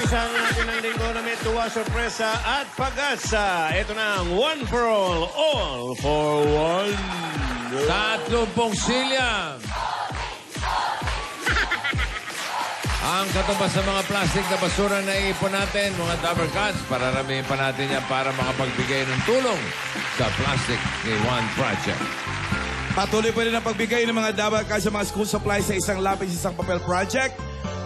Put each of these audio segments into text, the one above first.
kasama natin ng linggo na may tuwa, sorpresa at pag-asa. Ito na ang One for All for One. 30 silya. Ang katumbas sa mga plastic na basura na iipon natin, mga Dabber Cats, pararamihin pa natin yan para makapagbigay ng tulong sa Plastic ni One Project. Patuloy pa rin ang pagbigay ng mga Dabber Cats sa mga school supplies sa isang lapis, isang papel project.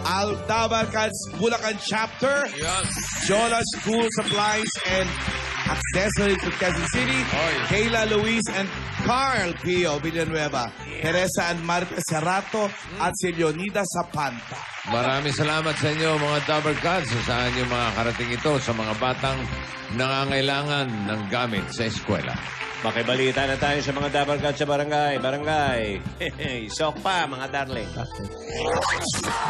Al Dabber Cats Bulacan Chapter, Yes. Jola School Supplies and Accessories to Quezon City, Kayla Luis and Carl Pio Villanueva, Teresa and Marta Serrato at si Leonida Zapanta. Maraming salamat sa inyo, mga Dabber Cats. Saan yung mga karating ito sa mga batang nangangailangan ng gamit sa eskwela. Makibalita na tayo sa mga Dabber Cats sa barangay. Barangay. Sok pa, mga darling.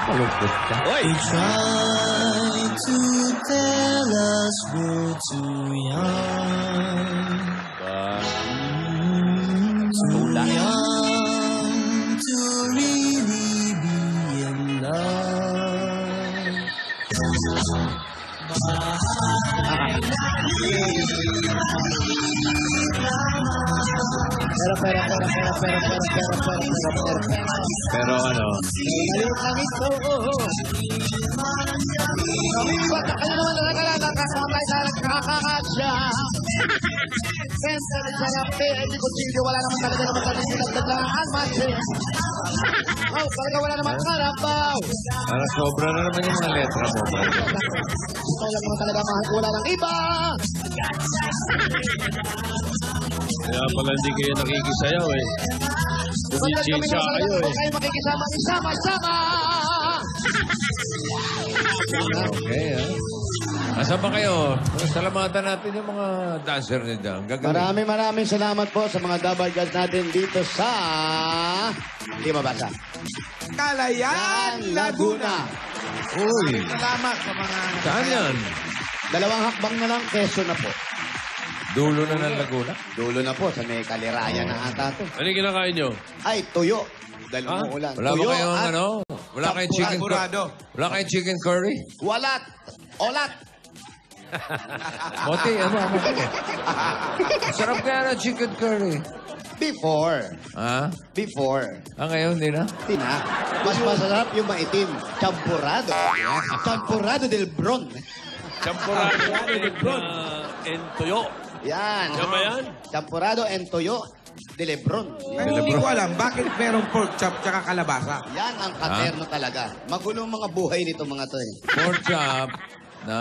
Malungkot ka. Oy! Try to tell us we're too young. Too young to really be in love. Pero ano, Maliit lang ito. Ba't kayo naman nakakasabay sa nakakakasya? Pensa rin sarap eh, hindi ko sige, wala naman talaga naman talaga sinagdadaan masin. Oh, talaga wala naman karabaw. para sobra na naman yung mga letra mo. Ito lang naman talaga mahal ko, wala ng iba. Kaya pala hindi kayo nakikisayaw eh. Ba't kami Bumichisa naman kayo talaga eh. kayo makikisama, isama-sama. Okay, ha? Asa ba kayo? Salamatan natin yung mga dancer niyo dyan. Gagaling. Maraming salamat po sa mga Dabber Cats natin dito sa... Hindi mabasa. Kalayaan, Laguna. Uy, Salamat sa mga... saan yan? Dalawang hakbang na lang, Quezon na po. Dulo na ng Laguna? Dulo na po, sa may Kaliraya na ata to. Ano yung kinakain nyo? Ay, tuyo. Dahil umuulan. Wala ba Tuyo kayong at ano? Wala kayong chicken curry? Champurado. Wala kayong chicken curry? Walat. Olat. Moti, ano? Sarap kaya ng chicken curry. Before. Ha? Before. Ngayon, hindi na? Tina. Mas masarap yung maitim. Champurado. Champurado del Bron. Champurado and tuyo. Yan. Yan ba yan? Champurado and toyo de Lebron. Pero hindi ko alam, bakit merong pork chop tsaka kalabasa? Yan ang katerno talaga. Magulong mga buhay nito mga to eh. Pork chop na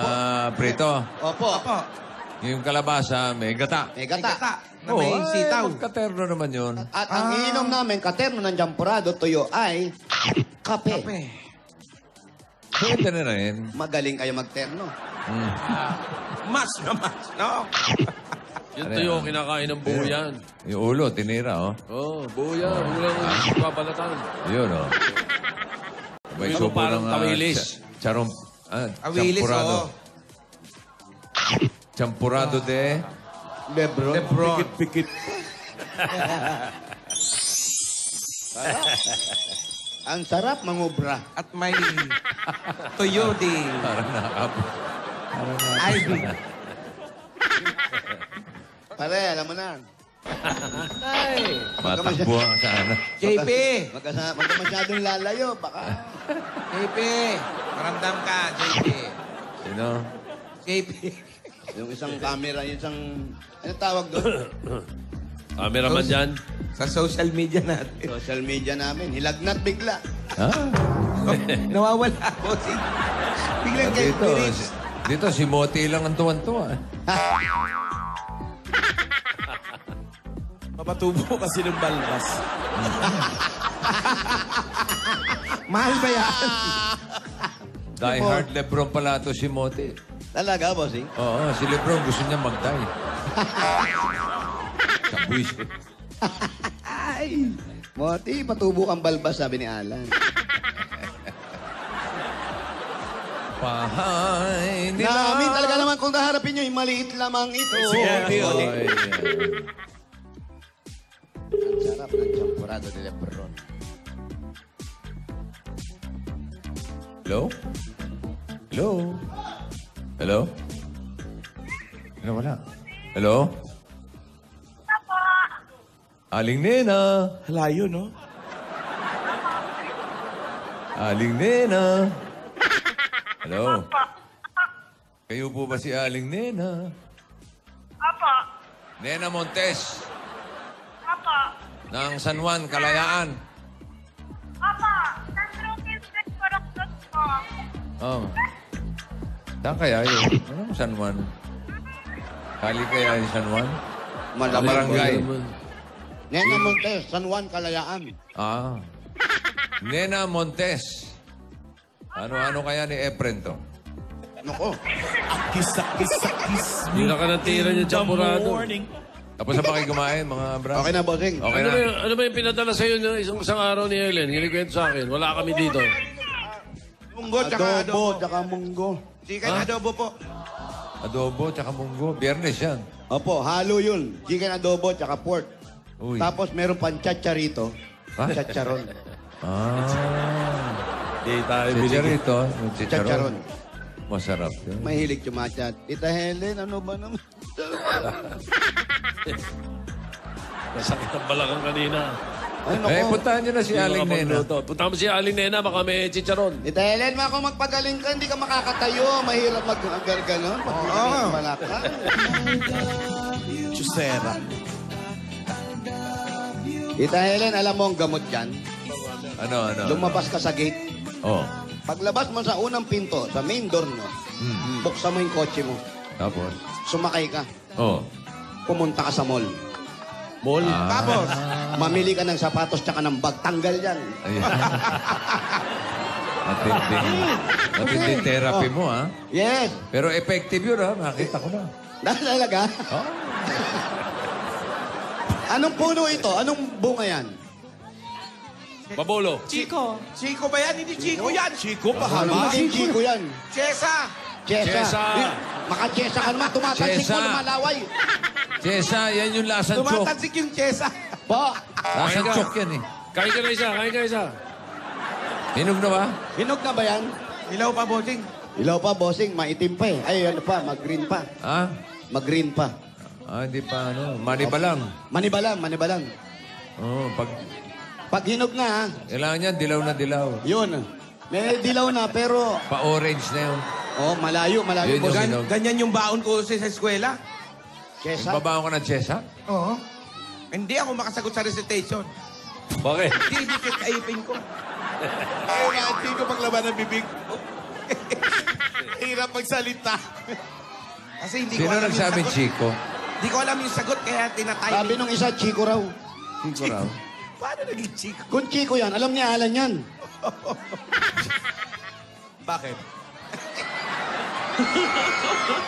prito. Opo. Yung kalabasa, may gata. May May gata. gata na may sitaw. Magkaterno naman yun. At ang ininom namin, katerno ng champurado, toyo ay kape. Pwede na rin. Magaling kayo magterno. Mas na mas, no? Yung Ano tuyo, yan? kinakain ng buo yan. Yung ulo, tinira, oh. Oo, buo yan. Ulang babalatan. Yun, oh. May Ano, subo parang ng, tawilis. Charong... Awilis, champurado. oo. Champurado de... Lebron. Lebron. Pikit. Ang sarap mangubra. At may tuyo di Parang nakakapo. Ivy. Pare, alam mo na. Matakbo ang sana. JP! Huwag ka masyadong lalayo. Baka. JP! Maramdam ka, JP. Sino? JP. Yung isang camera, yung isang... Ano tawag doon? Cameraman dyan. Sa social media natin. Social media namin. Hilagnat bigla. Ha? Nawawala ako. Biglang kayo Dito, pinis. dito si Moti lang ang tuwan-tuwa. Mapatubo kasi ng balbas. Mahal ba yan? Die hard Lebron pala to si Moti. Talaga, bossing? Oo, si Lebron gusto niya mag-die. Sa buwisit. Ay! Moti, patubo kang balbas, sabi ni Alan. Pahay nila. Namin talaga naman kung kaharapin nyo, yung maliit lamang ito. Ay, Ang sarap ng champurado de Lebron. Hello? Hello? Hello? Ano, wala? Hello? Aling Nena. Layo, no? Aling Nena. Hello? Kayo po ba si Aling Nena? Opo. Nena Montes Opo. ng San Juan, Kalayaan. Opo. Centro District Corrector po. Oh. Saan kaya yun? Anong San Juan? Kali kaya yung San Juan? Barangay. Nena Montes, San Juan, Kalayaan. Ah. Nena Montes. Ano kaya ni Efren to? Nako. Kiss. Hindi na ka natira niya champurado. Tapos na ba kayo kumain, mga bro? Okay na, bossing. Okay Ano na. ba, ano ba yung pinadala sa'yo ng isang araw ni Helen? Hinikwento sa akin. Wala kami dito. Munggo, tsaka Adobo, adobo. tsaka munggo. Chicken adobo po. Adobo, tsaka munggo. Biyernes yan. Opo, halo yun. Chicken adobo, tsaka pork. Uy. Tapos meron pang chacharito. Ha? Chacharon. Ah. Hindi tayo binigyan. Chicharito. Yung chicharon. Chacharon. Masarap yun. Mahilig tumachat. Tita Helen, ano ba naman? Nasakit ang balakang kanina. Ay, nako. Puntahan nyo na si Aling Nena. Punta mo si Aling Nena, baka may chicharon. Tita Helen, kung magpagaling ka, hindi ka makakatayo. Mahirap mag-ganon. Oo. Malaka. Chusera. Tita Helen, alam mo ang gamot yan? Ano? Lumabas ka sa gate. Oh. Paglabas mo sa unang pinto, sa main door mo, buksan mo yung kotse mo. Tapos? Sumakay ka. Oh. Pumunta ka sa mall. Mall. Tapos, Mamili ka ng sapatos tsaka ng bag. Tanggal yan. Ayan. Matinding therapy mo, ha? Yes. Pero effective yun, ha? Nakita ko na. Talaga? Oh. Anong puno ito? Anong bunga yan? Babolo. Chico ba yan? Hindi Chico yan. Chico pa Ano maging Chico yan? Chesa. Chesa. Chesa. Maka-chesa ka naman. Tumatalsik Chesa. mo, lumalaway. Chesa, yan yung lasang chok. Tumatansik yung Chesa. Po. Lasang Ka. chok yan, eh. Kain ka na isa, kain ka isa. Hinog na ba? Hinog na ba yan? Ilaw pa, bossing. Ilaw pa, bossing. Maitim pa eh. Ay, ano pa. Mag-green pa. Ha? Mag-green pa. Hindi pa, ano. Mani pa lang. Manibalang. Oh, Pag hinog na, ha? kailangan yan, dilaw na dilaw. Yun. May dilaw na, pero... Pa-orange na yun. Oh, malayo. Yun yung bossing. hinog. Ganyan yung baon ko sa eskwela. Chesa. Babaon ka ng Chesa? Oo. Hindi ako makasagot sa recitation. Bakit? Hindi dikit kaipin ko. Kaya hindi ko paglaban ng bibig ko. Hirap magsalita. Kasi hindi ko Sino alam yung nagsabi, sagot. Chico? Hindi ko alam yung sagot, kaya tinatay. Sabi nung isa, Chico raw. Chico raw. Paano naging Chico? Kung Chico yan, alam niya, Alan yan. Bakit?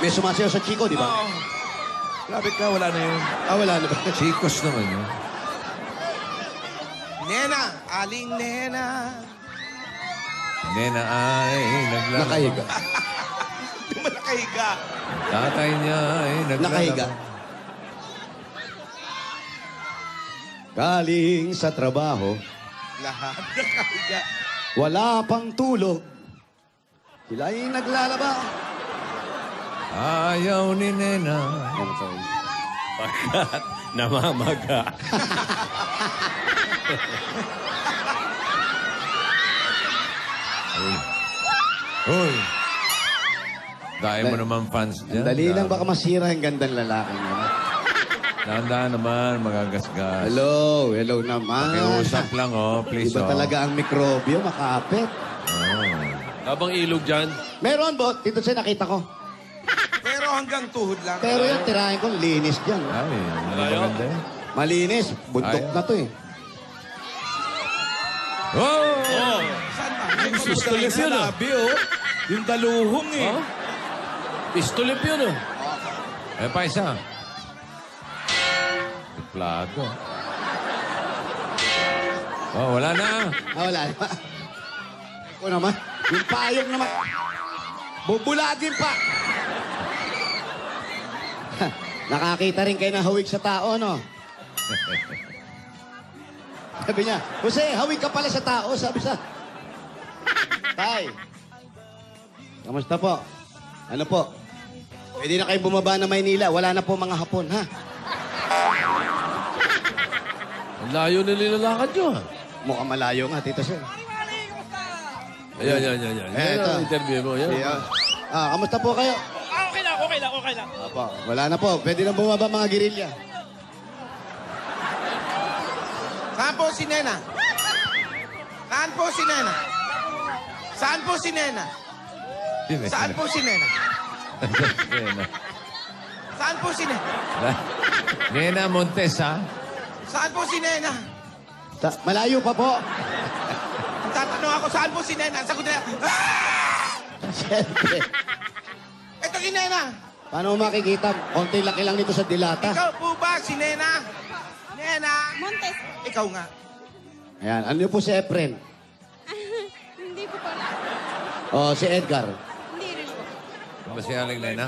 May sumasayaw sa Chico, di ba? Oo. Grabe ka, wala na yun. Wala na ba? Chicos naman yun. Nena, aling Nena. Nena ay naglalaba. Nakahiga. Hindi mo nakahiga. Tatay niya ay naglalaba. Nakahiga. Galing sa trabaho, Lahat nakahiga. wala pang tulog. Sila ay naglalaba. Ayaw ni Nena. Pagkat namamaga. Hoy. Dahil mo naman fans dyan. Dali lang baka masira yung gandang lalaki niya. Dahan-dahan naman, magagasgas. Hello naman. Pakiusap lang, please. Iba talaga ang mikrobyo, makapit. Habang ilog dyan. Meron, bo. Dito siya nakita ko. Pero hanggang tuhod lang. Pero yung tirahin ko, linis dyan. Ay, Malayo. maganda eh. Malinis. Bundok Ay. na to eh. Oh! Saan ba? Pistolip yun, ah. Yung daluhong eh. Oh? Pistolip yun, oh. Pa isa. Plato. Oh, wala na. Wala naman. Ako naman. Yung payong naman. Bubulagin pa. Nakakita rin kayo ng hawig sa tao, no? Sabi niya, Jose, hawig ka pala sa tao. Sabi siya. Tay, Kamusta po? Ano po? Pwede na kayo bumaba na Maynila. Wala na po mga hapon, ha? Ang layo na nilalakad nyo, ha? Mukhang malayo nga, Tito Sir. Ayan. Yan Eto. ang interview mo, yan. Kamusta po kayo? Okay lang. Opo, wala na po. Pwede na bumaba mga girilya. Saan po si Nena? Saan po si Nena? Saan po si Nena? Saan po si Nena? Nena. Saan po si Nena? Nena Montes, ha? Saan po si Nena? Malayo pa po. Tatanong ako, saan po si Nena? Sagot na, Siyempre. ito si Nena. Paano mo makikita? Konti laki lang nito sa dilata. Ikaw po ba si Nena? Nena? Montes. Ikaw nga. Ayan, ano po si Efren? Hindi ko pala. O, si Edgar. Hindi rin po. Ano si Aling Nena?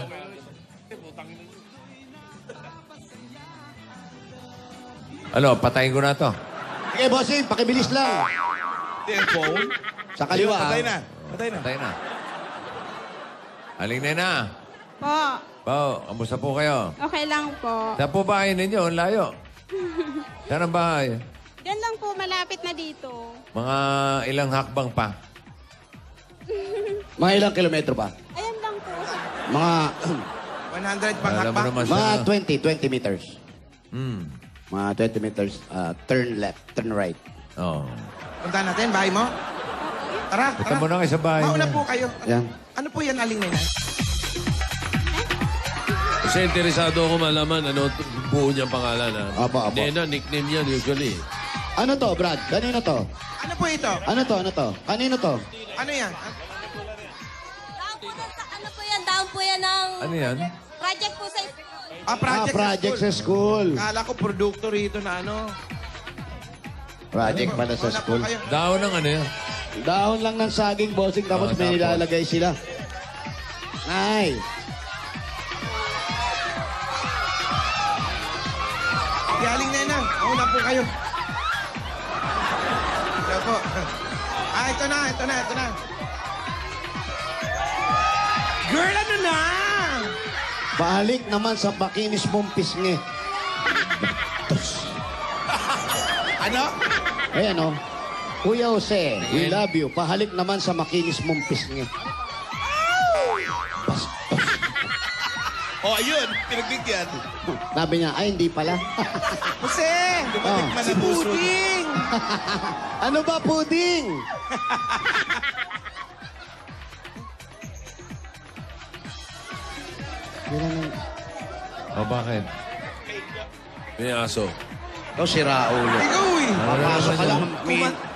Ano, patayin ko na to. Sige, bossing, pakibilis lang. Yung phone? Sa kaliwa. Patay na. Patay na. Patay na. Aling Nena. Po. Po, kamusta po kayo? Okay lang po. Saan po bahay ninyo? Ang layo. Saan ang bahay? Yan lang po, malapit na dito. Mga ilang hakbang pa. Mga ilang kilometro pa? Ayan lang po. Mga 100 pang Alam mo hakbang. naman mga siya. 20 meters. Mga 20 meters, turn left, turn right. Oh. Punta natin, bahay mo? Tara, Punta tara. mo na kayo sa bahay Mauna niya. po kayo. Yan. Ano po yan, Aling Nena? Kasi interesado ako malaman ano buo niyang pangalan, ha? Apo. Nena, nickname yan usually. Ano to, Brad? Kanino to? Ano po ito? Ano to? Kanino to? Ano yan? Ano po yan? Down po yan ng Ano yan? project po sa... Project sa school. Kala ko produkto rito na ano. Project pala sa Mauna po school. kayo. Daon ng ano yan? Dahon lang ng saging, bossing, tapos Oh, may tapos. nilalagay sila. Ay. Si Aling Nena, mauna po kayo. Ito po. Ito na. Girl, ano na? Balik naman sa makinis mong pisngi. Ano? Ayan o. Kuya Jose, we love you. Pahalik naman sa makinis mong pisngi. Oh, ayun. Pinagbigyan. Sabi niya, ay hindi pala. Jose! Oh. Si Puding! Ano ba, puding? O bakit? May aso. Ikaw si Raulo. Ikaw eh. Papasok ka lang.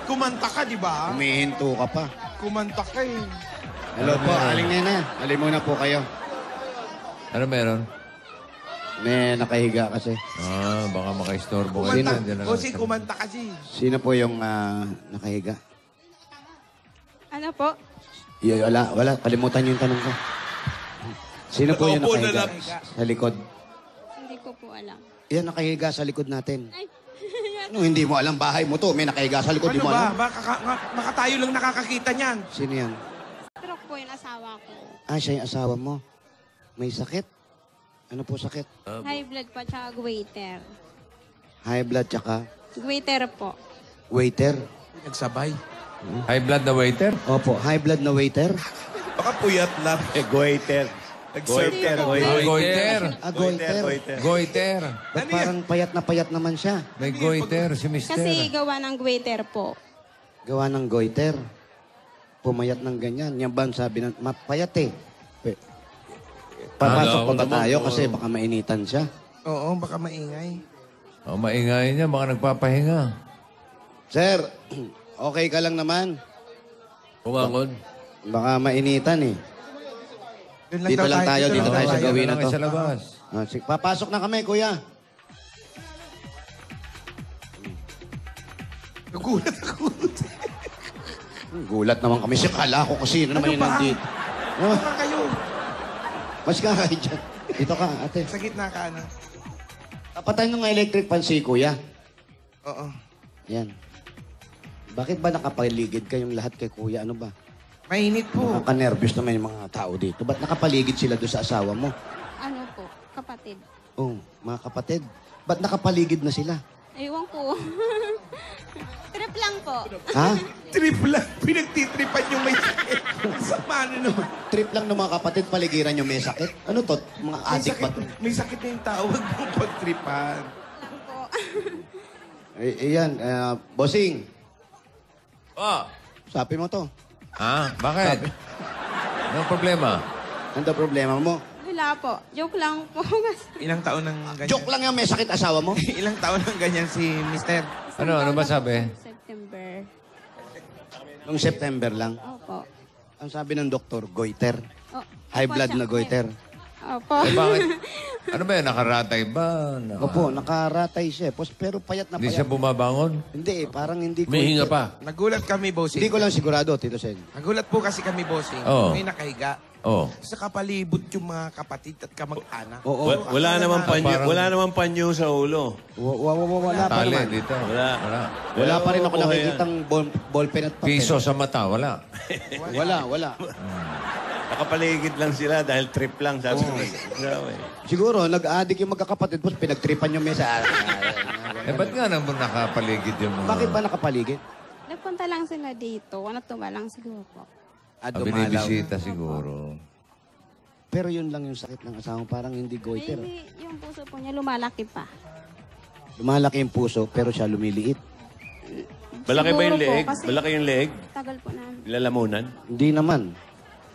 Kumanta ka, di ba? Humihinto ka pa. Kumanta ka eh. Hello po, Aling Nena. Aling muna po kayo. Ano meron? May nakahiga kasi. Baka makaistorbo kayo. Kumanta. Nandiyan na lang. Jose, kumanta kasi. Sino po yung nakahiga? Ano po? Wala. Kalimutan yung tanong ko. Sino po yung Opo na nakahiga? lang. Sa likod. Hindi ko po alam. Yan, nakahiga sa likod natin. Ay, Ano, hindi mo alam bahay mo to. May nakahiga sa likod. Ano Di mo ba? alam. Baka tayo lang nakakakita niyan. Sino yan? stroke po yung asawa ko. Siya yung asawa mo. May sakit? Ano po sakit? High blood po, tsaka goiter. High blood tsaka Goiter po. waiter. Nagsabay. High blood na waiter? Opo, high blood na waiter. Baka puyat lang. Goiter. Nag-serve ka. Goiter. Goiter. Goiter. Ba't parang payat naman siya? May goiter si mister. Kasi gawa ng goiter po. Gawa ng goiter. Pumayat ng ganyan. Yan ba ang sabi ng mapayat eh. Papasok pa ba tayo kasi baka mainitan siya? Oo, baka maingay. Maingay niya. Baka nagpapahinga. Sir, okay ka lang naman? Kumangon. Baka mainitan eh. Dito lang tayo sa gawin na to. Sa labas. Sige, papasok na kami, kuya. Nagulat ako. Gulat naman kami. Kala ko kasi sino naman Ano yung ba? nandito. Ano ba kayo? Mas kakay dyan. Dito ka, ate. Sa gitna ka, ano? Kapatay ng electric pan si kuya. Oo. Yan. Bakit ba nakapaligid kayong lahat kay kuya? Ano ba? Mainit po. Nakaka-nervous naman yung mga tao dito. Ba't nakapaligid sila doon sa asawa mo? Ano po, kapatid. Oh, mga kapatid. Ba't nakapaligid na sila? Ewan ko. Trip lang po. Ha? Trip lang. Pinagtitripan yung may sakit. Sama na naman. Trip lang ng mga kapatid, paligiran yung may sakit. Ano to? Mga adik ba to? May sakit na yung tawag ng pagtripan. Lang po. Ayan, bossing, Oh. sabi mo to. Ha? Bakit? Anong problema? Ano daw problema mo? Wala po. Joke lang po. Ilang taon ng ganyan? Joke lang yung may sakit asawa mo? Ilang taon ng ganyan si Mister? Ano ba sabi? September. Noong September lang. Opo. Ang sabi ng doktor, goiter. Oh, High opo, blood siya- na goiter. Opo. Eh, bakit? Ano ba yan? Nakaratay ba? Opo, nakaratay siya. Pero payat na Hindi payat. siya bumabangon? Hindi, parang hindi May hinga goiter. pa. Nagulat kami, bossing. Hindi ko lang sigurado, Tito Sen. Nagulat po kasi kami, bossing. Oo. May nakahiga. Oh. Sa kapalibot yung mga kapatid at kamag-anak. Oo. Wala naman panyo, Parang- wala naman panyo sa ulo. Wala pa Tali naman. dito. Wala. Wala pa rin ako Buhay yan. nakikitang ballpen at papel. Piso sa mata, wala. Wala. Nakapaligid lang sila dahil trip lang. Sabi ko. Grabe. Siguro, nag-addict yung magkakapatid, tapos pinagtripan yung mesa. Eh, ba't nga naman nakapaligid yung mga... Bakit ba nakapaligid? Nagpunta lang sila dito. Natuwa lang siguro po. Dumalaw. Binibisita siguro. Pero yun lang yung sakit ng asawa, parang hindi goiter. Maybe yung puso po niya lumalaki pa. Lumalaki yung puso, pero siya lumiliit. Malaki ba yung Siguro po, leeg? kasi- Malaki yung leeg? Tagal po namin. Lalamunan? Hindi naman.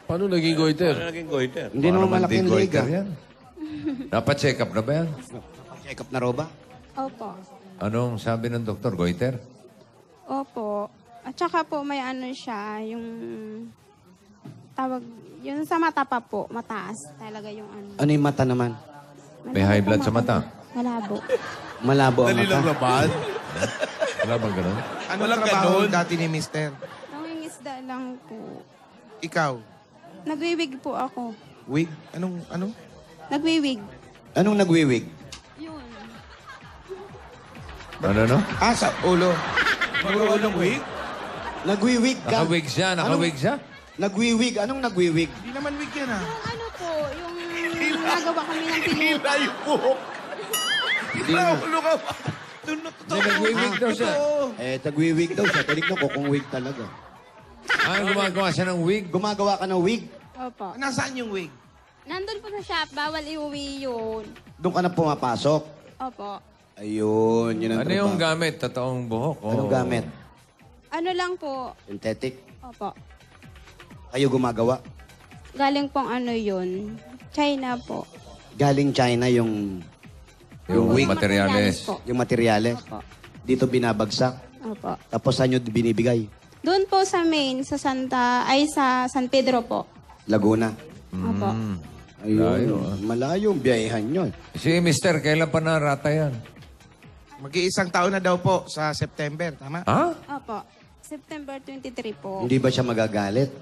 Paano naging goiter? Ano naging goiter? Hindi naman malaki yung leg. goiter yan. Dapat check up na ba yan? Check up na raw ba? Opo. Anong sabi ng doktor? Goiter? Opo. At saka po may ano siya, yung tawag, yun sa mata pa po, mataas talaga yung ano. Ano yung mata naman? May high blood sa mata? Malabo. Malabo ang Dali lang mata. naman. Wala bang ganun? Ano trabaho dati ni Mister? Nangingisda lang po. Ikaw? Nagwiwig po ako. Wig? Ano? Nagwiwig. Anong nagwiwig? Yun. Ano? Sa ulo. Ulo ng wig? Nagwiwig ka? Nakawig siya? Nakawig siya? Nagwiwig. Anong nagwiwig? Hindi naman wig yan ah. Yung ano po, yung nagawa kami ng pinuta. yung buhok. Hindi na. Ulo ka ba? Hindi, nagwiwig daw siya. Nagwiwig daw siya. Tinignan ko kung wig talaga. Gumagawa siya ng wig? Gumagawa ka ng wig. Opo. Nasaan yung wig? Nandun po sa shop, bawal iuwi yun. Doon ka na pumapasok. Opo. Ayun, yun ang Ano trabaho. yung gamit? Totoong buhok? o- Anong gamit? Ano lang po, Synthetic. opo. Kayo gumagawa. Galing pong ano yun, China po. Galing China yung Yung wig. materyales. po. yung materyales. Opo. Dito binabagsak. Opo. Tapos saan nyo binibigay? Doon po sa main, sa sa San Pedro po. Laguna. Opo. Ayun. Layo, Malayo ang biyahehan nyo. Si Mister, kailan pa narata yan? Mag-iisang taon na daw po sa September, tama? Ha? Opo. September 23 po. Hindi ba siya magagalit?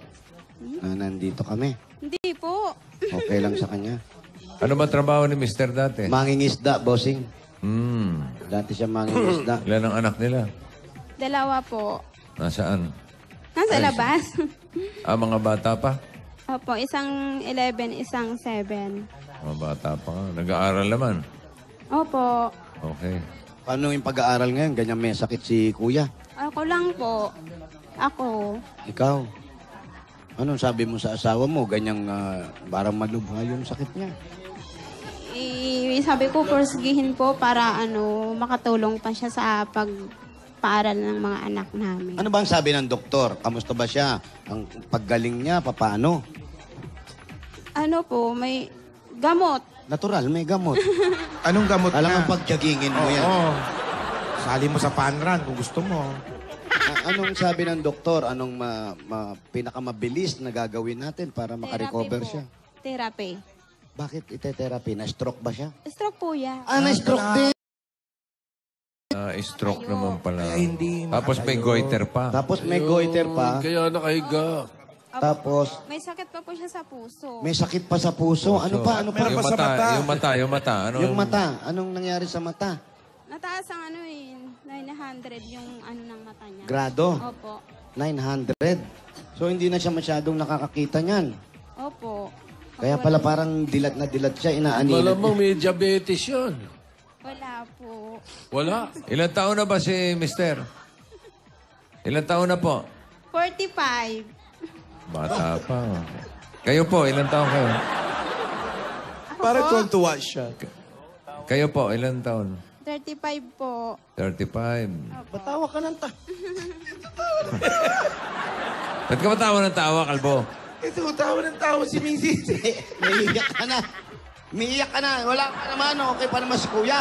Na nandito kami. Hindi po. Okay lang sa kanya. Ano ba trabaho ni Mister dati? Mangingisda, bossing. Dati siya mangingisda. Ilan ang anak nila? Dalawa po. Nasaan? Nasa labas. Mga bata pa? Opo, isang 11, isang 7. Mga bata pa nga. Nag-aaral naman. Opo. Okay. Paano yung pag-aaral ngayon? Ganyan may sakit si kuya. Ako lang po. Ako. Ikaw. Anong sabi mo sa asawa mo? Ganyang parang malubha yung sakit niya. Sabi ko, porsigihin po para makatulong pa siya sa pagpaaral ng mga anak namin. Ano ba ang sabi ng doktor? Kamusta ba siya? Ang paggaling niya, papaano? Ano po, may gamot. Natural, may gamot. Anong gamot Alam na? mo, pagjagingin mo yan. Oo. Sali mo sa panran kung gusto mo. Anong sabi ng doktor? Anong pinakamabilis na gagawin natin para makarecover Therapy po. siya? Therapy. Bakit ite-therapy? Na-stroke ba siya? Stroke po yan. Na-stroke din. Stroke naman pala. Kaya hindi Tapos may goiter pa. Tapos may goiter pa. Kaya nakahiga. Tapos May sakit pa po siya sa puso. may sakit pa sa puso. Ano pa? Ano pa? Meron Yung pa sa mata. Yung mata. Ano Yung mata. Anong nangyari sa mata? Nataas ang 900 yung ng mata niya. Grado. Opo. 900. So, hindi na siya masyadong nakakakita niyan. Opo. Kaya pala parang dilat na dilat siya, inaanilan. Malamang may diabetes yun. Wala po. Wala. Ilang taon na ba si Mister? Ilang taon na po? 45. Bata pa. Kayo po, ilang taon kayo? Parang tuwang-tuwa siya. Kayo po, ilang taon? 35 po. 35. Batawa ka ng Ba't ka ba tawa ng tawa, Kalbo? Ito, tawa ng tawa si Mrs. Umiiyak ka na. Umiiyak ka na. Wala ka naman. Okay pa naman si Kuya.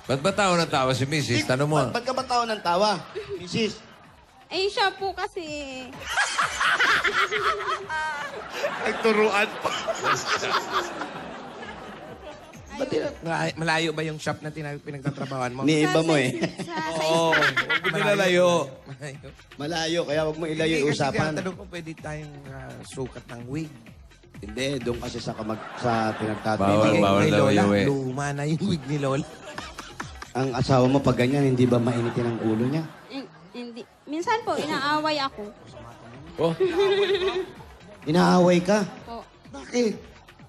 Ba't ba tawa ng tawa si Mrs.? Tanong mo. Ba't ka ba tawa ng tawa? Mrs. Eh, siya po kasi. Nagturuan pa. Malayo ba yung shop na pinagtatrabawan mo? Niiba mo eh. Oo. Huwag mo nilalayo. Malayo. Malayo, kaya wag mo ilayo yung usapan. Tanong ko, pwede tayong sukat ng wig. Hindi, doon kasi sa pinagtatrabaho. Bawal, bawal Kay daw Lola, yung wig. luma na yung wig ni Lola. Ang asawa mo pag ganyan, hindi ba mainitin ang ulo niya? Hindi. Minsan po, inaaway ako. Oh, Inaaway ka? Po. Bakit?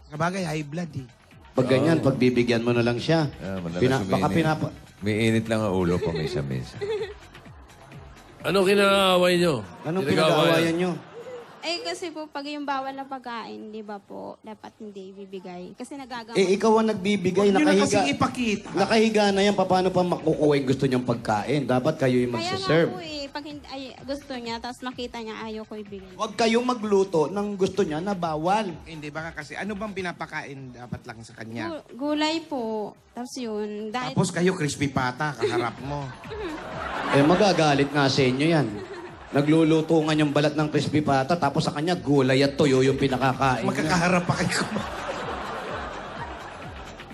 Kabagay, high blood eh. Pag ganyan, pag bibigyan mo na lang siya. Ah, madalas Baka umiinit. pinapa... May init lang ang ulo pa minsan-minsan. ano kinakaaway nyo? Anong Pinag-aawayan? pinag-aawayan nyo? Eh, kasi po, pag yung bawal na pagkain, di ba po, dapat hindi bibigay. Kasi nagagamot. Eh, ikaw ang nagbibigay, Huwag nyo na nakahiga. kasing ipakita. Nakahiga na yan, paano pa makukuha yung gusto niyang pagkain? Dapat kayo yung Kaya nga magsaserve. po eh, pag gusto niya, tapos makita niya, ayaw ko ibigay. Huwag kayong magluto ng gusto niya na bawal. Hindi, baka kasi ano bang pinapakain dapat lang sa kanya? Gulay po. Tapos yun. Dahil, Tapos kayo, crispy pata, kaharap mo. Eh, magagalit nga sa inyo yan. Nagluluto nga yung balat ng crispy pata, tapos sa kanya, gulay at tuyo yung pinakakain niya. Magkakaharap pa kayo.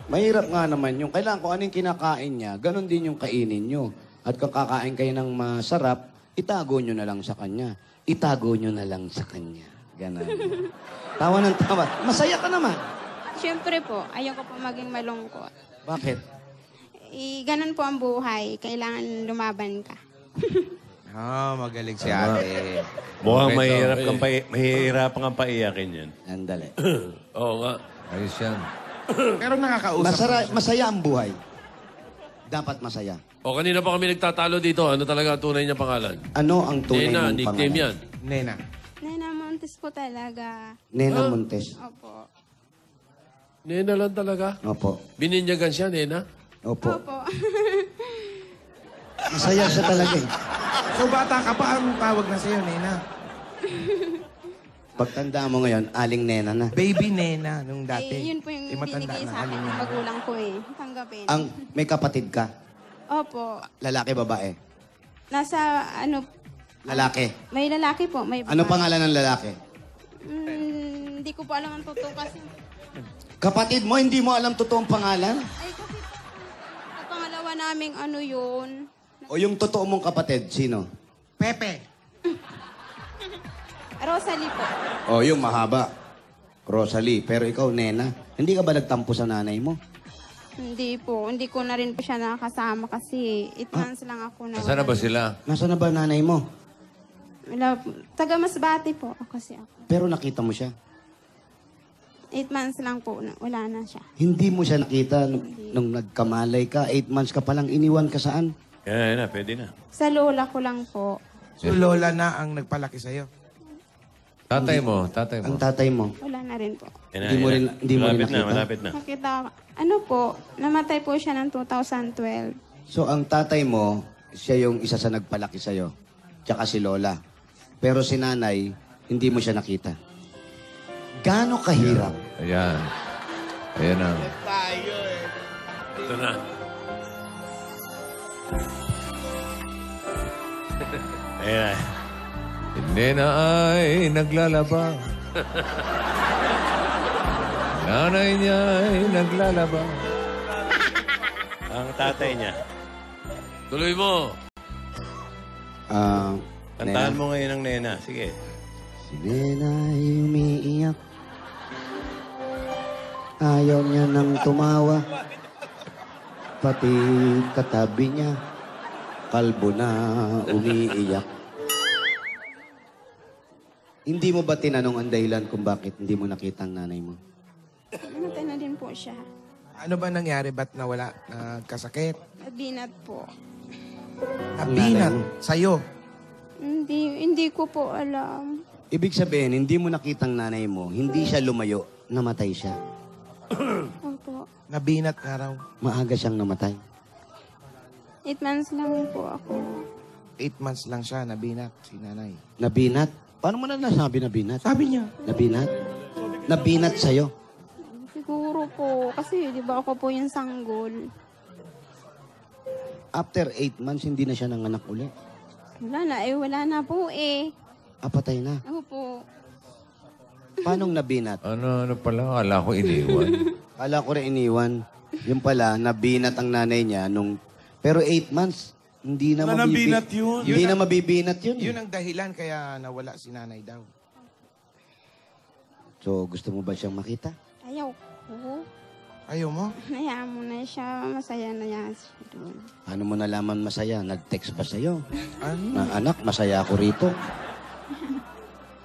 Mahirap nga naman yung, kailangan kung ano yung kinakain niya, ganun din yung kainin nyo. At kung kakain kayo ng masarap, itago nyo na lang sa kanya. Itago nyo na lang sa kanya. Ganun. Tawa ng tawa. Masaya ka naman. syempre po, ayaw ko po maging malungkot. Bakit? Ganun po ang buhay. Kailangan lumaban ka. Magaling si ate. Mukhang Okay, mahihirapan kang paiyakin yan. Andali. Oo nga. Ayos yan. Pero nakakausap. Masaya ang buhay. Dapat masaya. O, kanina pa kami nagtatalo dito. Ano talaga ang tunay niya pangalan? Ano ang tunay Nena, mong nickname pangalan? yan. Nena. Nena Montes po talaga. Nena Montes. Opo. Nena lang talaga. Opo. Bininyagan siya, Nena. Opo. Opo. Masaya siya talaga eh. So bata ka pa, anong tawag na sa'yo, Nena? Pagtanda mo ngayon, aling Nena na. Baby Nena, nung dati. Yun po yung matanda binigay na, sa akin aling ng Nena. magulang ko eh. Tanggapin. May kapatid ka? Opo. Lalaki, babae? Nasa ano, Lalaki. may lalaki po, may Ano pangalan ng lalaki? Hindi ko po alam ang totoo kasi. Kapatid mo, hindi mo alam totoong pangalan? Ay, kasi sa pangalawa naming ano yun. O yung totoo mong kapatid, sino? Pepe. Rosalie po. O yung mahaba. Rosalie. Pero ikaw, Nena, hindi ka ba nagtampo sa nanay mo? Hindi po. Hindi ko na rin po siya nakasama kasi 8 months lang ako na. Nasaan na ba sila? Nasaan na ba nanay mo? Wala po. Taga Masbate po kasi ako. Pero nakita mo siya. 8 months lang po. Wala na siya. Hindi mo siya nakita nung nagkamalay ka. 8 months ka palang iniwan ka saan? Yan na, pwede na. Sa lola ko lang po. So lola na ang nagpalaki sa'yo. Tatay mo, tatay Ang mo. tatay mo. Wala na rin po. Yan na, Hindi mo yan rin- na. hindi mo rin Malapit na, nakita? malapit na. Nakita, ano po, namatay po siya ng 2012. So ang tatay mo, siya yung isa sa nagpalaki sa'yo. Tsaka si Lola. Pero si nanay, hindi mo siya nakita. Gaano kahirap? Ayan. Ayan na. Ito na. Ayan na. Hindi na ay naglalaba. Nanay niya ay naglalaba. Ang tatay niya. Tuloy mo. Kantahan mo ngayon ang Nena. Sige. Si Nena ay umiiyak. Ayaw niya nang tumawa. Pati katabi niya. kalbo na umiiyak. Hindi mo ba tinanong ang dahilan kung bakit hindi mo nakita ang nanay mo? Namatay na din po siya. Ano ba nangyari? Ba't nawala? Nagkasakit? Nabinat po. Nabinat sa'yo. Hindi ko po alam. Ibig sabihin, hindi mo nakitang nanay mo, hindi siya lumayo, namatay siya. Opo. Nabinat nga raw. Maaga siyang namatay. 8 months lang po ako. 8 months lang siya, nabinat si nanay. Nabinat? Paano mo na nasabi nabinat? Sabi niya. Nabinat? Nabinat sa'yo? Siguro po, kasi di ba ako po yung sanggol. After 8 months, hindi na siya nanganak ulit. Wala na po eh. Patay na. Opo. Paano nabinat? Ano pala? Akala ko iniwan. Kala ko rin iniwan. Yung pala, nabinat ang nanay niya nung... Pero 8 months, hindi na Nabinat yun. Hindi na mabibinat yun. Yun ang dahilan kaya nawala si nanay daw. So, gusto mo ba siyang makita? Ayaw ko. Ayaw mo? Hayaan mo na siya. Masaya na yan siya doon. Paano mo nalaman masaya? Nag-text pa sa'yo. Ano? Na anak, masaya ako rito.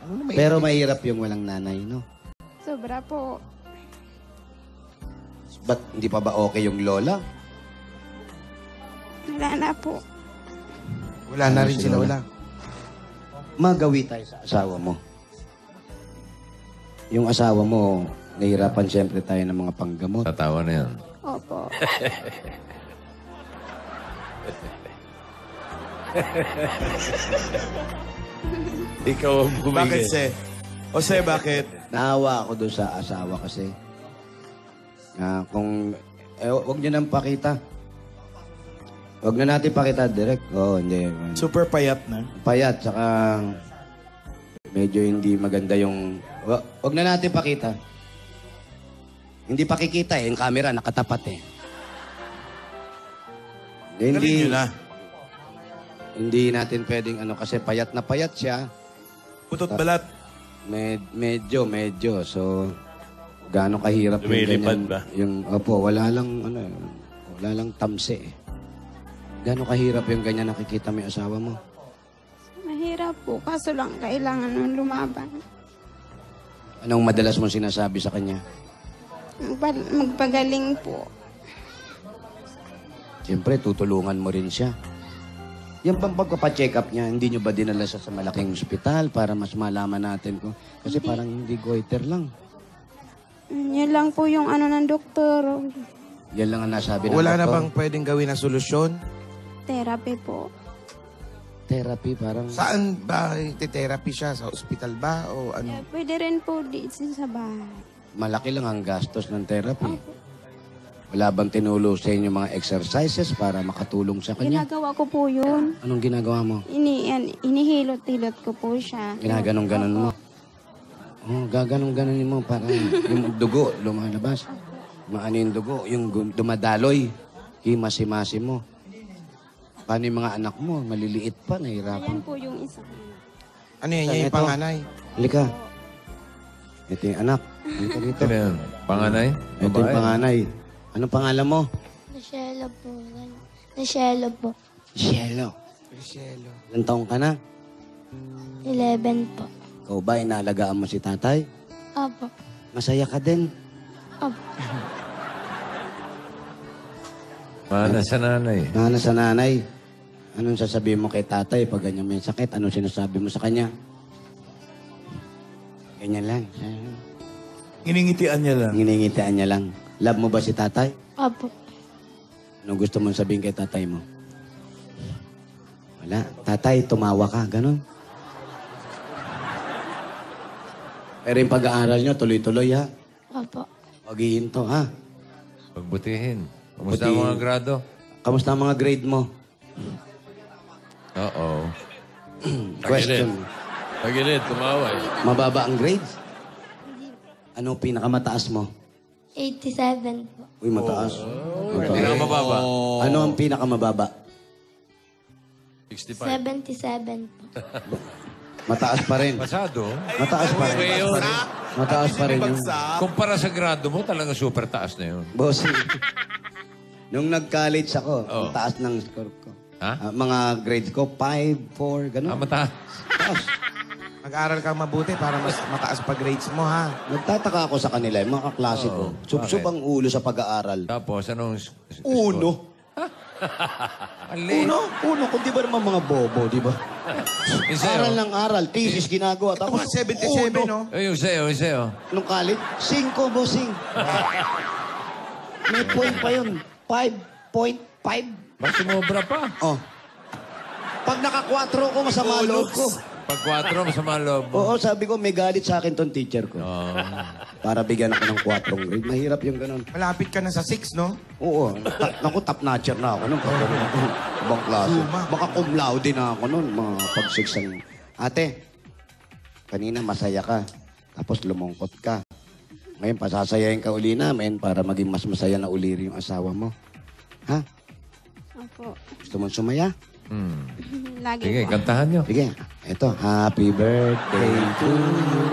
Ano na may... Pero mahirap yung walang nanay, no? Sobra po. Ba't hindi pa ba okay yung lola? Wala na po. Wala na rin sila, wala. Magawi tayo sa asawa mo. Yung asawa mo, nahihirapan siyempre tayo ng mga panggamot. Tatawa na yan. Opo. Ikaw ang bumigay. Bakit, Se? Jose, bakit? Naawa ako doon sa asawa kasi. Kung, wag niyo nang pakita. Wag na natin pakita direct. Hindi. Super payat na. Payat, saka medyo hindi maganda yung... Wag na natin pakita. Hindi pakikita yung camera nakatapat eh. Galing yun na. Hindi natin pwedeng kasi payat na payat siya. Putot balat. Medyo. So, gaano kahirap yung Lumilipad ganyan. ba? Wala lang tamsi eh. Gaano kahirap yung ganyan nakikita mo yung asawa mo? Mahirap po. Kaso lang, kailangan nung lumaban. Anong madalas mong sinasabi sa kanya? Magpagaling po. Siyempre, tutulungan mo rin siya. Yung bang pagpapacheck up niya, hindi nyo ba dinala siya sa malaking ospital para mas malaman natin kung... Kasi parang hindi goiter lang. Yan lang po yung ng doktor. Yan lang ang nasabi ng Wala na doktor. bang pwedeng gawin na solusyon? Therapy po. Therapy, parang... Saan ba iti-therapy siya? Sa ospital ba? O ano? Pwede rin po dito sa bahay. Malaki lang ang gastos ng therapy. Wala bang tinulo sa inyo mga exercises para makatulong sa kanya? Ginagawa ko po yun. Anong ginagawa mo? Inihilot-hilot ko po siya. Ginaganong-ganon mo? Gaganong-ganon mo para yung dugo lumalabas. Maano yung dugo? Yung dumadaloy. Himasi-masi mo. Paano yung mga anak mo? Maliliit pa, nahihirapan. Ayan po yung isa. Ano yan? Saan Yung ito? panganay? Halika. Ito yung anak. Halika dito. Ano yan? Panganay? Ito yung panganay. Anong pangalan mo? Michelle po. Michelle po. Cielo. Richelo. Ilang taong ka na? 11 po. Ikaw ba, inaalagaan mo si tatay? Opo. Masaya ka din. Opo. Mana sa nanay. Nana sa nanay. Anong sasabihin mo kay tatay pag ganyan may sakit? Anong sinasabi mo sa kanya? Ganyan lang. Iningitian niya lang. Nginingitian niya lang. Love mo ba si tatay? Opo. Anong gusto mong sabihin kay tatay mo? Wala. Tatay, tumawa ka. Ganon. Pero yung pag-aaral nyo, tuloy-tuloy ha. Opo. Pag-iinto ha. Pagbutihin. Kamusta ang Butihin. mga grado? Kamusta ang mga grade mo? Oo. Question. Pagilid, tumawa eh. Mababa ang grades? Ano pinakamataas mo? 87 po. Uy, mataas. Mataas. Pinakamababa. Ano ang pinakamababa? 65. 77 po. Mataas pa rin. Pasado. Mataas pa rin. Mataas pa rin yung... Kumpara sa grado mo, talaga super taas na yun. Bossing. Nung nag-college ako, Oh. ang taas ng score ko. Ha? Mga grades ko, 5, 4, gano'n. Mataas. Tapos, Mag-aral ka mabuti para mas mataas pa grades mo, ha? nagtataka ako sa kanila, yung mga kaklase ko. Subsub ang ulo sa pag-aaral. Tapos, anong... Uno. Ang late. Uno, kung di ba naman mga bobo, di ba? Isa, Aral oh. ng aral, thesis ginagawa. Ito Tapos, mga 77, uno. no? Yung sa'yo, yung sa'yo. Nung college, 5, bossing. May point pa yun. 5.5. Mas sumobra pa. Oh. Pag naka-4 ko, masama loob ko. Pag 4, masama loob mo. Oo, sabi ko, may galit sa akin tong teacher ko. Oh. Para bigyan ako ng 4 grade. Mahirap yung ganun. Malapit ka na sa 6, no? Oo. Naku, top notcher na ako nun. Ibang klase. Baka cum laude na ako nun. Mga pag-6 ang... Ate, kanina masaya ka. Tapos lumungkot ka. Ngayon, pasasayahin ka uli namin para maging mas masaya na uli rin yung asawa mo. Ha? Opo. Gusto mong sumaya? Lagi Sige, po. kantahan nyo. Sige. Ito, happy birthday to you.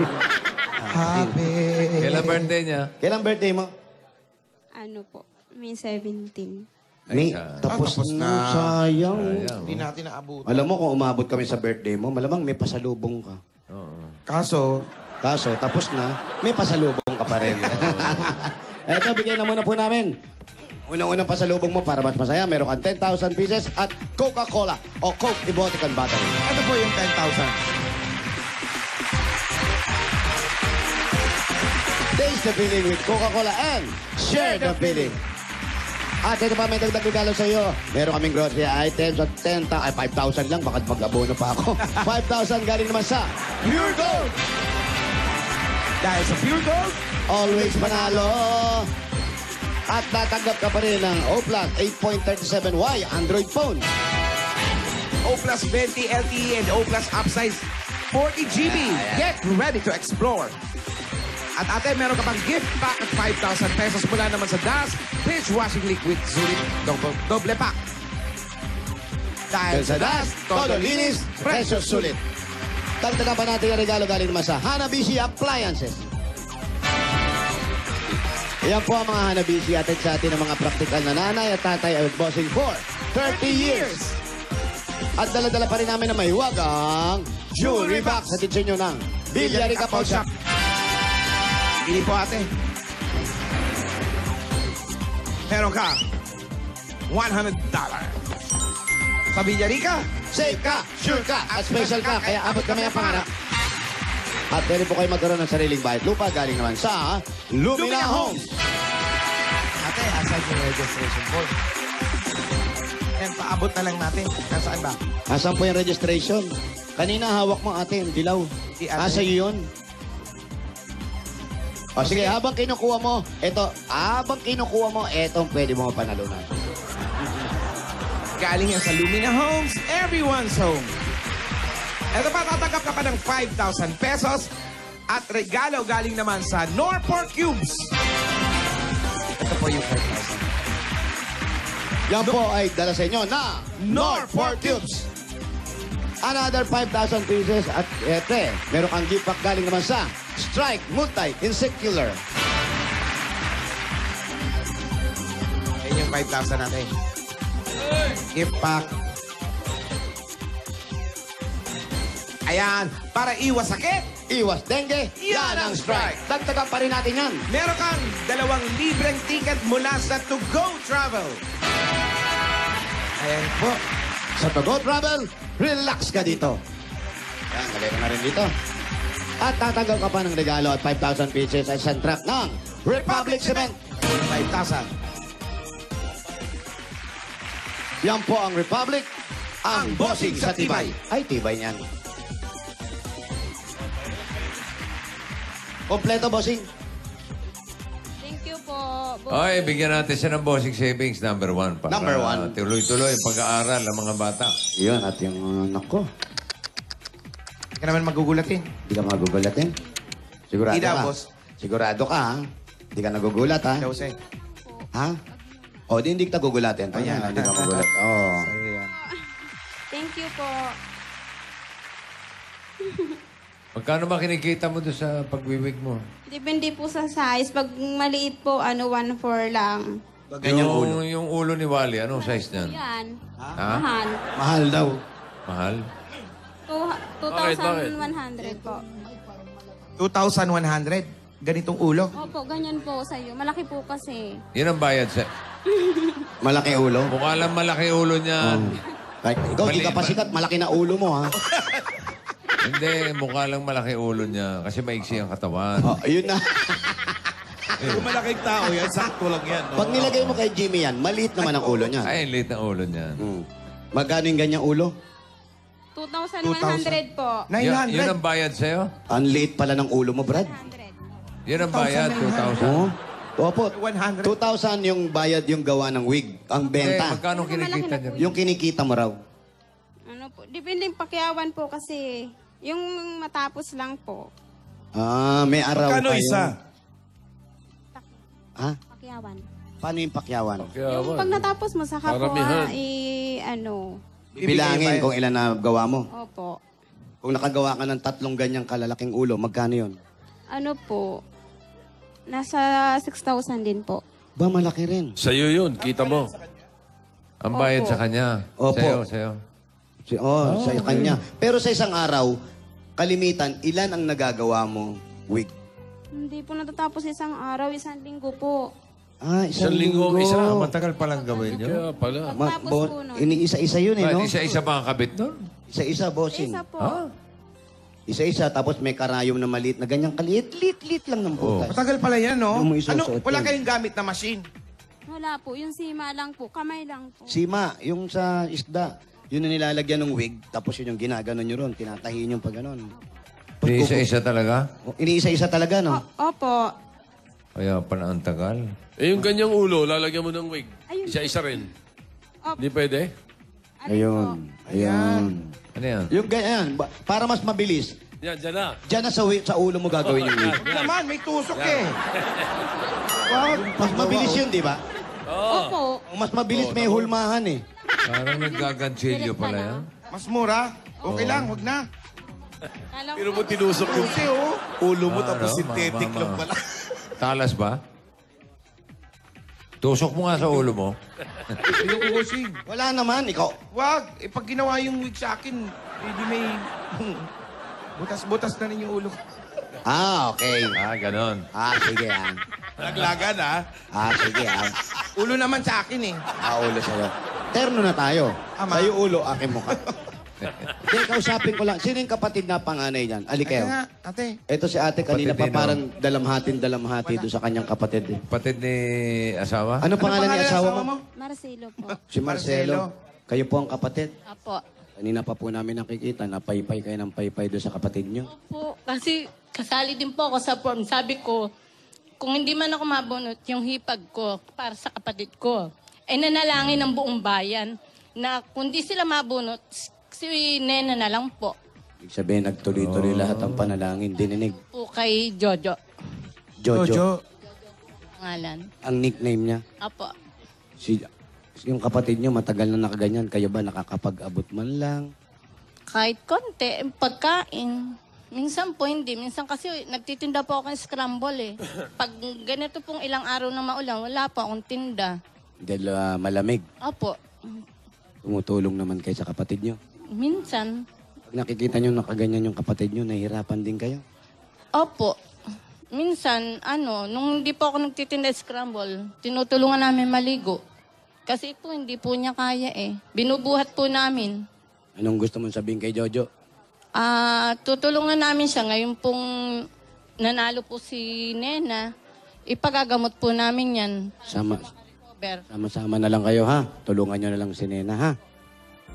Happy. Kailan birthday niya? Kailan birthday mo? Ano po? May 17. May, sa- tapos, tapos na. na. Sayang. Hindi natin naabot. Alam mo, kung umabot kami sa birthday mo, malamang may pasalubong ka. Kaso, Kaso, tapos na, may pasalubong ka pa rin. Eto, bigyan na muna po namin. Unang-unang pasalubong mo para mas masaya, meron kang 10,000 pieces at Coca-Cola o Coke Ibotican Battery. ano po yung 10,000? Taste the feeling with Coca-Cola and share the feeling. At ito pa, may dagdag regalo sa iyo. Meron kaming grocery items at 5,000 lang. Bakit mag-abono pa ako? 5,000 galing naman sa Pure Gold. Dahil sa Pure Gold, Always panalo. At tatanggap ka pa rin ng O-Plus 8.37Y Android phone. O-Plus 20 LTE and O-Plus Upsize 40 GB. Get ready to explore. At ate, meron ka pang gift pack at 5,000 pesos mula naman sa Das Dishwashing Liquid Sulit Doble Pack. Dahil sa DAS, todo linis, presyo sulit. Dagdagan pa natin ang regalo galing naman sa Hanabishi Appliances. Yan po ang mga Hanabishi atid sa atin ng mga praktikal na nanay at tatay at bossing for 30 years. At dala-dala pa rin namin na may huwagang jewelry box sa tinsin nyo ng Villarica Pawn Shop. Hindi po ate. Meron ka $100. Sa Villarica, Safe ka, sure ka, at special ka, kaya abot kami ang pangarap. At pwede po kayo magkaroon ng sariling bahay at lupa galing naman sa Lumina Homes. ate, asan yung registration form? Yan, paabot na lang natin. Nasaan ba? Asan po yung registration? Kanina hawak mo ate, yung dilaw. Di, ate. Asa yun? O sige, habang kinukuha mo, etong pwede mo mapanalunan. Galing yan sa Lumina Homes, everyone's home. Ito pa, tatanggap ka pa ng 5,000 pesos at regalo galing naman sa Norport Cubes. Ito po yung 5,000. Yan po ay dala sa inyo na Norport Cubes. Another 5,000 pieces at meron kang gift pack galing naman sa Strike Multi-Insectular. Yan yung 5,000 natin. Gift pack. Ayan, para iwas sakit. Iwas dengue, yan ang Strike. Dagdagan pa rin natin yan. Meron kang 2 libreng ticket mula sa To Go Travel. Ayan po. Sa To Go Travel, relax ka dito. Yan, lagay ko na rin dito. At tatanggap ka pa ng regalo at 5,000 pieces at isang truck ng Republic Cement. 5,000. Yan po ang Republic, ang bossing sa tibay. Ay, tibay niyan. Kompleto, bossing. Thank you po. Ay, bigyan natin siya ng bossing savings, number 1. Para Number 1. Tuloy-tuloy ang pag-aaral ng mga bata. Yun, at yung anak ko. Hindi ka naman magugulatin. Hindi ka magugulatin. Sigurado Hindi daw, ka. boss. Sigurado ka, ha? Hindi ka nagugulat, ha? Jose. Ha? O, di hindi kita gugulatin. Ayan. Hindi ka magulat. Oo. Ayan. Thank you po. Magkano ba kinikita mo doon sa pagwiwig mo? Depende po sa size. Pag maliit po, 1.4 lang. Ganyang ulo. Yung ulo ni Wally, anong size niyan? Yan. Ha? Mahal. Mahal daw. Mahal? 2,100 po. 2,100. Ganitong ulo. Opo, ganyan po sa'yo. Malaki po kasi. Yan ang bayad sa... Malaki ulo. Mukha lang malaki ulo niyan. Kahit ikaw, di ka pa sikat, malaki na ulo mo, ha? Hindi, mukha lang malaki ulo niya. Kasi maiksi ang katawan. Oh, ayun na. Kung malaking tao yan, sakto lang yan. No? Pag nilagay mo kay Jimmy yan, maliit naman ang ulo niya. Ay, liit ng ulo niyan. Magkano yung ganyang ulo? 2,100 po. 900. Yun ang bayad sa'yo? Ang liit pala ng ulo mo, Brad. 100. Yun ang bayad, 2,000. Oo. Opo. 100. 2,000 yung bayad yung gawa ng wig. Ang Eh, benta. magkano kinikita niya? Yung kinikita mo raw. Ano po, depende yung pakyawan po kasi yung matapos lang po. Ah, may araw Magkano kayo. isa? Ha? Pakyawan. Paano yung pakyawan? Yung pag natapos mo, saka po, Karamihan. Bibilangin kung ilan na gawa mo. Opo. Kung nakagawa ka ng 3 ganyang kalalaking ulo, magkano yun? Ano po, nasa 6,000 din po. Ba, malaki rin. Sa'yo yun, kita mo. Ang bayad Opo. sa kanya. Opo. Sa'yo. Sa kanya. Pero sa isang araw, kalimitan, ilan ang nagagawa mo wig? Hindi po natatapos isang araw, isang linggo po. Ah, isang Isang linggo ang isa. Matagal palang gawin nyo. Kaya pala. Pagtapos po nun. Iniisa-isa yun eh, Bakit no? isa-isa ba ang kabit nun? Isa-isa, bossing. Isa po. Isa-isa, tapos may karayom na maliit na ganyang kaliit, lit lang ng butas. Matagal pala yan, no? Yung may isusuot Wala yan. kayong gamit na machine. Wala po, yung sima lang po, kamay lang po. Sima, yung sa isda, yun ang nilalagyan ng wig, tapos yun yung ginaganon nyo ron, tinatahin yung pag ganon. Isa-isa talaga? Iniisa-isa talaga, no? Opo. Kaya pala ang tagal. Eh, yung ganyang ulo, lalagyan mo ng wig. Ayun. Isa-isa rin. Opo. Hindi pwede? Ayun. Ano yan? Yung ganyan, para mas mabilis, Yan, dyan na. dyan na sa ulo mo gagawin yung wig. Huwag naman, may tusok eh. Mas mabilis yun, di ba? Opo. Mas mabilis, may hulmahan eh. Parang naggagansilyo pala yan. Mas mura. Okay lang, huwag na. Kala ko Pero mo tinusok yung Kasi, oh. ulo mo, tapos Ano, synthetic lang pala. Talas ba? Tusok mo nga sa ulo mo. Pinukukosing. Wala naman, ikaw. Wag. Eh, pag ginawa yung wig sa akin, hindi may... Butas-butas na rin yung ulo. Ah, okay. Ganon. Sige Laglagan, ha? Sige Ulo naman sa akin eh. Ulo sa'yo. Terno na tayo. Ama. Sa'yo ulo, aking mukha. Hindi, kausapin ko lang. Sino yung kapatid na panganay niyan? Alikeo. Kaya nga, ate. Ito si ate kanina pa Kapatid din, parang dalamhati doon sa kanyang kapatid. Eh. Patid ni asawa? Ano pangalan ni asawa mo? Marcelo po. Si Marcelo. Kayo po ang kapatid. Apo. Kanina pa po namin nakikita na paypay kayo ng paypay doon sa kapatid nyo. Po, kasi kasali din po ako sa form. Sabi ko, kung hindi man ako mabunot, yung hipag ko para sa kapatid ko. Eh nanalangin ng buong bayan na kung di sila mabunot, si Nena na lang po. Ibig sabihin, nagtuloy-tuloy lahat ang panalangin. Dininig. Po kay Jojo. Jojo. Pangalan. Ang nickname niya. Apo. Yung kapatid nyo, matagal na nakaganyan. Kayo ba nakakapag-abot man lang? Kahit konti, pagkain. Minsan po hindi. Minsan kasi nagtitinda po ako ng scramble eh. Pag ganito pong ilang araw na maulan, wala po akong tinda. Dahil malamig. Apo. Tumutulong naman kayo sa kapatid nyo. Minsan. Pag nakikita nyo nakaganyan yung kapatid nyo, nahihirapan din kayo. Opo. Minsan, nung hindi po ako nagtitinda scramble, tinutulungan namin maligo. Kasi po, hindi po niya kaya eh. Binubuhat po namin. Anong gusto mong sabihin kay Jojo? Tutulungan namin siya. Ngayon pong nanalo po si Nena, ipagagamot po namin yan. Sama-sama na lang kayo, ha? Tulungan nyo na lang si Nena, ha?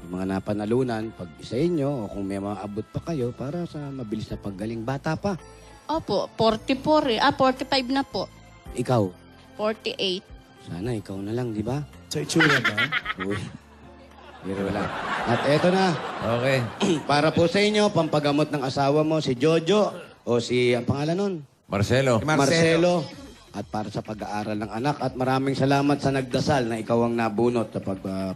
Yung mga napanalunan, pag isayin nyo, o kung may mga abot pa kayo, para sa mabilis na paggaling. Bata pa. Opo, 44 eh. 45 na po. Ikaw? 48. Sana ikaw na lang, di ba? Sa itsura ba? Uy. Biro lang. At eto na. Okay. Para po sa inyo, pampagamot ng asawa mo, si Jojo, o si, ang pangalan nun? Marcelo. Marcelo. At para sa pag-aaral ng anak. At maraming salamat sa nagdasal na ikaw ang nabunot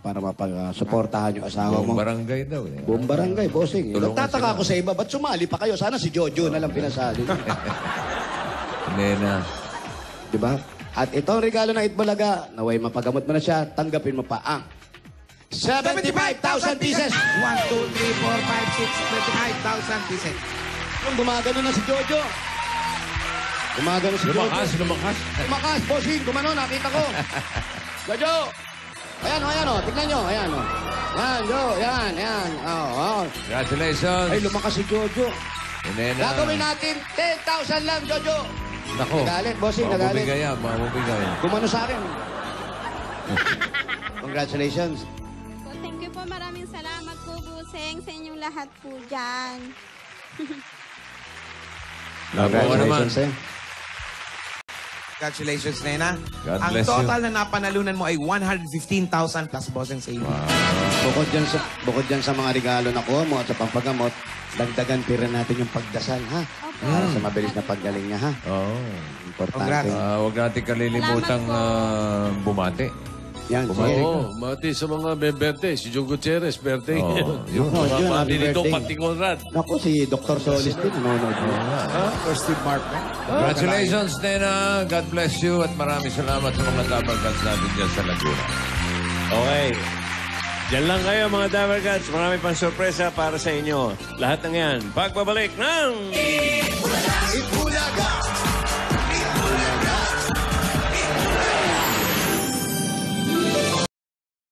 para mapag-suportahan yung asawa mo. Buong barangay daw eh. Buong barangay, bossing. Tulungan Nagtataka ako sa iba, ba't sumali pa kayo? Sana si Jojo na lang pinasali. Nena. Di ba? At itong regalo ng Itbulaga, naway mapagamot mo na siya, tanggapin mo pa ang 75,000 pieces. 1, 2, 3, 4, 5, 6, 25,000 pieces. Yung gumagano na si Jojo. Gumagano si Jojo. Lumakas. Lumakas, bossing. Gumano, nakita ko. Jojo. Ayan o. Tignan nyo. Ayan o. Yan, Jo. Yan. Oh. Congratulations. Ay, lumakas si Jojo. Nena. Gagawin natin 10,000 lang, Jojo. Nako. Nagalit, bossing. Nagalit. Mamumigay. Gumano sa akin. Congratulations. Po, thank you po. Maraming salamat po, Buseng, sa inyong lahat po dyan. Naman. sa'yo. Congratulations, Nena. God Ang bless total na napanalunan mo ay 115,000 plus bossing sa iyo. Bukod dyan sa mga regalo na kuha mo at sa pampagamot, dagdagan pa rin natin yung pagdasal, ha? Para sa mabilis na paggaling niya, ha? Oo. Importante. Congrats. Huwag natin kalilimutang bumati. Yan, Bumati. sige. Oo, mati sa mga birthday. Si Joe Gutierrez, birthday. Oo, Yung Jun, mga happy pati nito, birthday. pati Conrad. Naku, si Dr. Solis din, nanonood mo. Or Steve Martin. Congratulations, Nena. God bless you at maraming salamat sa mga Dabarkats natin dyan sa Laguna. Okay. Diyan lang kayo mga Dabarkats. Marami pang sorpresa para sa inyo. Lahat ng yan. Pagbabalik ng... Itbulaga!